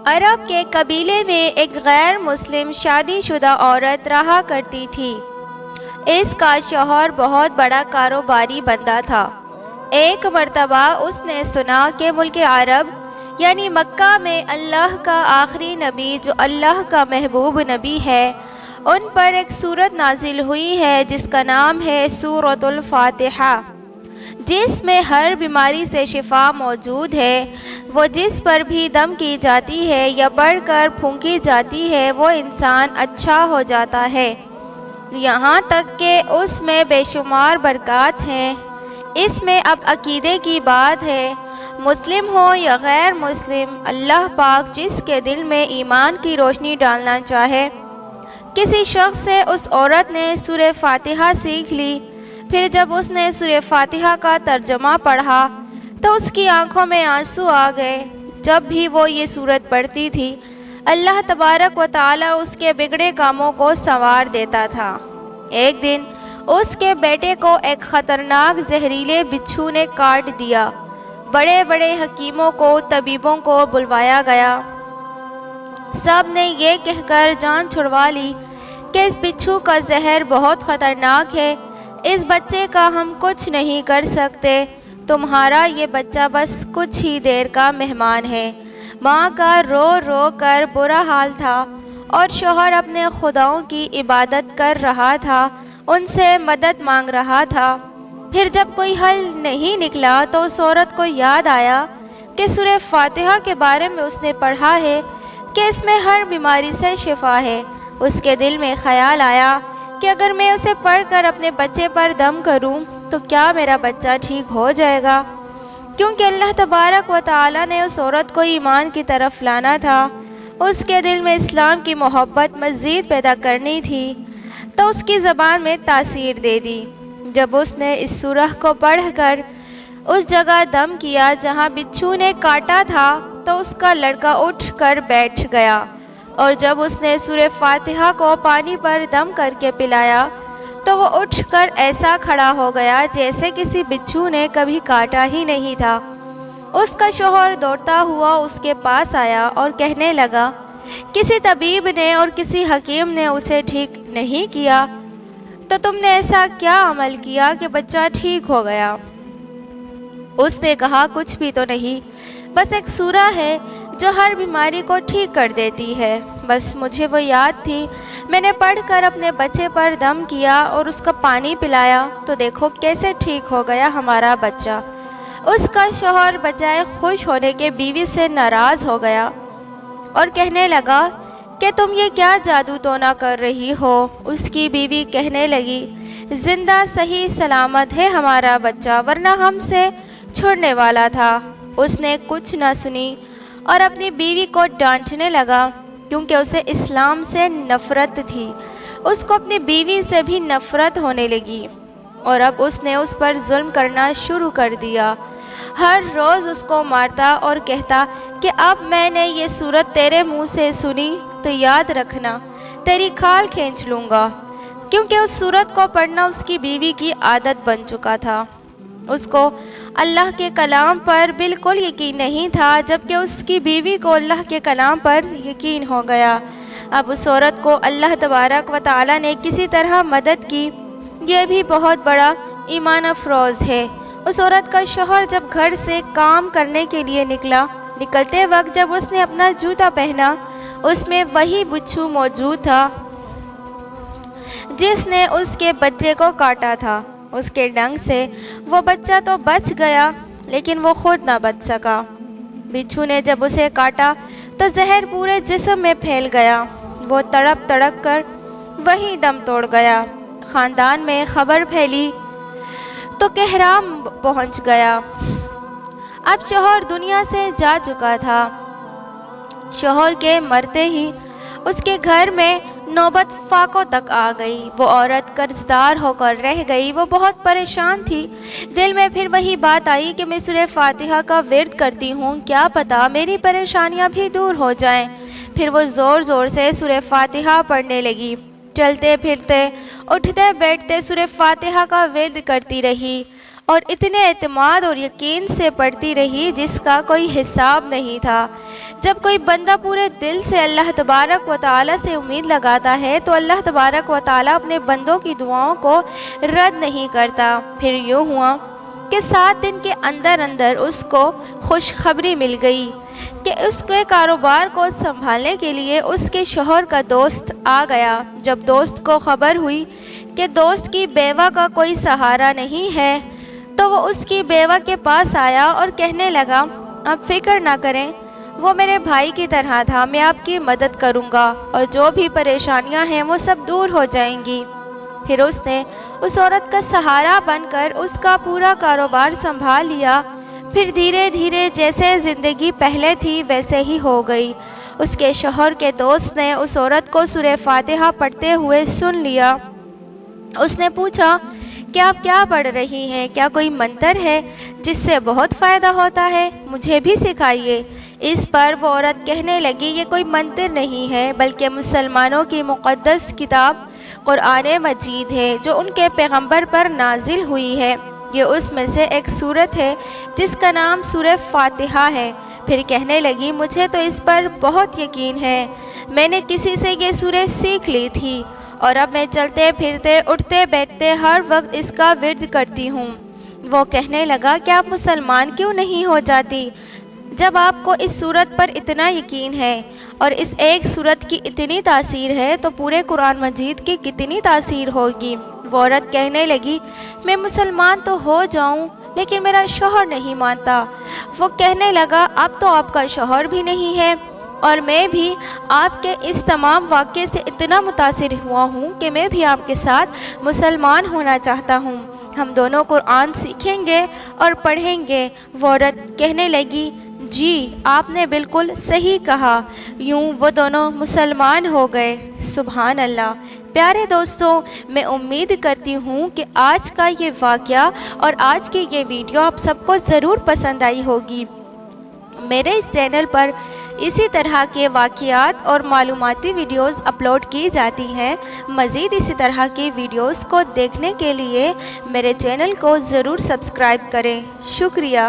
عرب کے قبیلے میں ایک غیر مسلم شادی شدہ عورت رہا کرتی تھی۔ اس کا شوہر بہت بڑا کاروباری بندہ تھا۔ ایک مرتبہ اس نے سنا کہ ملک عرب یعنی مکہ میں اللہ کا آخری نبی جو اللہ کا محبوب نبی ہے، ان پر ایک سورت نازل ہوئی ہے جس کا نام ہے سورۃ الفاتحہ، جس میں ہر بیماری سے شفا موجود ہے۔ وہ جس پر بھی دم کی جاتی ہے یا پڑھ کر پھونکی جاتی ہے وہ انسان اچھا ہو جاتا ہے، یہاں تک کہ اس میں بے شمار برکات ہیں۔ اس میں اب عقیدے کی بات ہے، مسلم ہو یا غیر مسلم، اللہ پاک جس کے دل میں ایمان کی روشنی ڈالنا چاہے۔ کسی شخص سے اس عورت نے سورہ فاتحہ سیکھ لی، پھر جب اس نے سورہ فاتحہ کا ترجمہ پڑھا تو اس کی آنکھوں میں آنسو آ گئے۔ جب بھی وہ یہ سورت پڑھتی تھی، اللہ تبارک و تعالی اس کے بگڑے کاموں کو سنوار دیتا تھا۔ ایک دن اس کے بیٹے کو ایک خطرناک زہریلے بچھو نے کاٹ دیا۔ بڑے بڑے حکیموں کو، طبیبوں کو بلوایا گیا۔ سب نے یہ کہہ کر جان چھڑوا لی کہ اس بچھو کا زہر بہت خطرناک ہے، اس بچے کا ہم کچھ نہیں کر سکتے، تمہارا یہ بچہ بس کچھ ہی دیر کا مہمان ہے۔ ماں کا رو رو کر برا حال تھا اور شوہر اپنے خداؤں کی عبادت کر رہا تھا، ان سے مدد مانگ رہا تھا۔ پھر جب کوئی حل نہیں نکلا تو اس عورت کو یاد آیا کہ سورہ فاتحہ کے بارے میں اس نے پڑھا ہے کہ اس میں ہر بیماری سے شفا ہے۔ اس کے دل میں خیال آیا کہ اگر میں اسے پڑھ کر اپنے بچے پر دم کروں تو کیا میرا بچہ ٹھیک ہو جائے گا؟ کیونکہ اللہ تبارک و تعالی نے اس عورت کو ایمان کی طرف لانا تھا، اس کے دل میں اسلام کی محبت مزید پیدا کرنی تھی، تو اس کی زبان میں تاثیر دے دی۔ جب اس نے اس سورہ کو پڑھ کر اس جگہ دم کیا جہاں بچھو نے کاٹا تھا تو اس کا لڑکا اٹھ کر بیٹھ گیا، اور جب اس نے سورہ فاتحہ کو پانی پر دم کر کے پلایا تو وہ اٹھ کر ایسا کھڑا ہو گیا جیسے کسی بچھو نے کبھی کاٹا ہی نہیں تھا۔ اس کا شوہر دوڑتا ہوا اس کے پاس آیا اور کہنے لگا، کسی طبیب نے اور کسی حکیم نے اسے ٹھیک نہیں کیا، تو تم نے ایسا کیا عمل کیا کہ بچہ ٹھیک ہو گیا؟ اس نے کہا، کچھ بھی تو نہیں، بس ایک سورہ ہے جو ہر بیماری کو ٹھیک کر دیتی ہے، بس مجھے وہ یاد تھی، میں نے پڑھ کر اپنے بچے پر دم کیا اور اس کا پانی پلایا تو دیکھو کیسے ٹھیک ہو گیا ہمارا بچہ۔ اس کا شوہر بجائے خوش ہونے کے بیوی سے ناراض ہو گیا اور کہنے لگا کہ تم یہ کیا جادو ٹونا کر رہی ہو؟ اس کی بیوی کہنے لگی، زندہ صحیح سلامت ہے ہمارا بچہ، ورنہ ہم سے چھوڑنے والا تھا۔ اس نے کچھ نہ سنی اور اپنی بیوی کو ڈانٹنے لگا کیونکہ اسے اسلام سے نفرت تھی۔ اس کو اپنی بیوی سے بھی نفرت ہونے لگی اور اب اس نے اس پر ظلم کرنا شروع کر دیا۔ ہر روز اس کو مارتا اور کہتا کہ اب میں نے یہ سورت تیرے منہ سے سنی تو یاد رکھنا، تیری کھال کھینچ لوں گا، کیونکہ اس سورت کو پڑھنا اس کی بیوی کی عادت بن چکا تھا۔ اس کو اللہ کے کلام پر بالکل یقین نہیں تھا، جبکہ اس کی بیوی کو اللہ کے کلام پر یقین ہو گیا۔ اب اس عورت کو اللہ تبارک و تعالی نے کسی طرح مدد کی، یہ بھی بہت بڑا ایمان افروز ہے۔ اس عورت کا شوہر جب گھر سے کام کرنے کے لیے نکلتے وقت جب اس نے اپنا جوتا پہنا، اس میں وہی بچھو موجود تھا جس نے اس کے بچے کو کاٹا تھا۔ اس کے ڈنگ سے وہ بچہ تو بچ گیا لیکن وہ خود نہ بچ سکا۔ بچھو نے جب اسے کاٹا تو زہر پورے جسم میں پھیل گیا، وہ تڑپ تڑپ کر وہیں دم توڑ گیا۔ خاندان میں خبر پھیلی تو کہرام پہنچ گیا۔ اب شوہر دنیا سے جا چکا تھا۔ شوہر کے مرتے ہی اس کے گھر میں نوبت فاقوں تک آ گئی۔ وہ عورت قرض دار ہو کر رہ گئی، وہ بہت پریشان تھی۔ دل میں پھر وہی بات آئی کہ میں سورہ فاتحہ کا ورد کرتی ہوں، کیا پتہ میری پریشانیاں بھی دور ہو جائیں۔ پھر وہ زور زور سے سورہ فاتحہ پڑھنے لگی، چلتے پھرتے اٹھتے بیٹھتے سورہ فاتحہ کا ورد کرتی رہی اور اتنے اعتماد اور یقین سے پڑھتی رہی جس کا کوئی حساب نہیں تھا۔ جب کوئی بندہ پورے دل سے اللہ تبارک و تعالیٰ سے امید لگاتا ہے تو اللہ تبارک و تعالیٰ اپنے بندوں کی دعاؤں کو رد نہیں کرتا۔ پھر یوں ہوا کہ 7 دن کے اندر اس کو خوشخبری مل گئی کہ اس کے کاروبار کو سنبھالنے کے لیے اس کے شوہر کا دوست آ گیا۔ جب دوست کو خبر ہوئی کہ دوست کی بیوہ کا کوئی سہارا نہیں ہے تو وہ اس کی بیوہ کے پاس آیا اور کہنے لگا، آپ فکر نہ کریں، وہ میرے بھائی کی طرح تھا، میں آپ کی مدد کروں گا اور جو بھی پریشانیاں ہیں وہ سب دور ہو جائیں گی۔ پھر اس نے اس عورت کا سہارا بن کر اس کا پورا کاروبار سنبھال لیا۔ پھر دھیرے دھیرے جیسے زندگی پہلے تھی ویسے ہی ہو گئی۔ اس کے شوہر کے دوست نے اس عورت کو سورہ فاتحہ پڑھتے ہوئے سن لیا۔ اس نے پوچھا کہ آپ کیا پڑھ رہی ہیں؟ کیا کوئی منتر ہے جس سے بہت فائدہ ہوتا ہے؟ مجھے بھی سکھائیے۔ اس پر وہ عورت کہنے لگی، یہ کوئی منتر نہیں ہے بلکہ مسلمانوں کی مقدس کتاب قرآن مجید ہے جو ان کے پیغمبر پر نازل ہوئی ہے۔ یہ اس میں سے ایک سورت ہے جس کا نام سورہ فاتحہ ہے۔ پھر کہنے لگی، مجھے تو اس پر بہت یقین ہے، میں نے کسی سے یہ سورہ سیکھ لی تھی اور اب میں چلتے پھرتے اٹھتے بیٹھتے ہر وقت اس کا ورد کرتی ہوں۔ وہ کہنے لگا کہ آپ مسلمان کیوں نہیں ہو جاتی؟ جب آپ کو اس سورت پر اتنا یقین ہے اور اس ایک سورت کی اتنی تاثیر ہے تو پورے قرآن مجید کی کتنی تاثیر ہوگی؟ وہ عورت کہنے لگی، میں مسلمان تو ہو جاؤں لیکن میرا شوہر نہیں مانتا۔ وہ کہنے لگا، اب تو آپ کا شوہر بھی نہیں ہے اور میں بھی آپ کے اس تمام واقعے سے اتنا متاثر ہوا ہوں کہ میں بھی آپ کے ساتھ مسلمان ہونا چاہتا ہوں، ہم دونوں قرآن سیکھیں گے اور پڑھیں گے۔ وہ عورت کہنے لگی، جی آپ نے بالکل صحیح کہا۔ یوں وہ دونوں مسلمان ہو گئے۔ سبحان اللہ۔ پیارے دوستوں، میں امید کرتی ہوں کہ آج کا یہ واقعہ اور آج کی یہ ویڈیو آپ سب کو ضرور پسند آئی ہوگی۔ میرے اس چینل پر اسی طرح کے واقعات اور معلوماتی ویڈیوز اپلوڈ کی جاتی ہیں۔ مزید اسی طرح کی ویڈیوز کو دیکھنے کے لیے میرے چینل کو ضرور سبسکرائب کریں۔ شکریہ۔